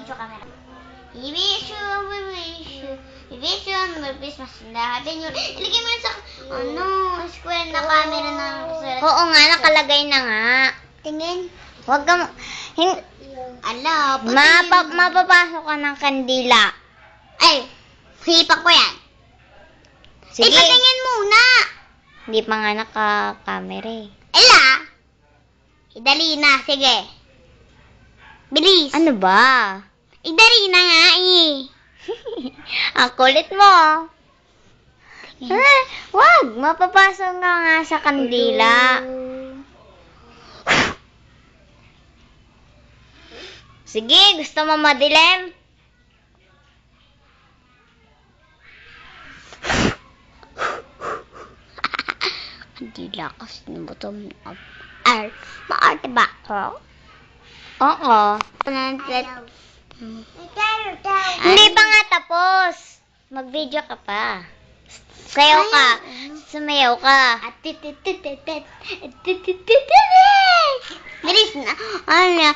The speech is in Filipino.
video camera. We wish you Merry Christmas. Happy New Year. Ilagay mo sa, square na camera na sulat. Oo nga, nakalagay na nga. Tingin. Huwag ka, Ala, mapapasok ka ng kandila. Ay, hipak ko yan. Sige. Patingin muna. Hindi pa nga naka-camera eh. Ala. Idali na, sige. Bilis. Ano ba? Idali na nga eh. Ang kulit mo. Wag, mapapasok ka nga sa kandila. Sige, gusto mo madilim? Kandila kasi ng bottom of earth. Maarte ba ako? Oo. Hindi pa nga tapos. Mag-video ka pa. Sayaw ka. Sumayaw ka. Bilis na. Ano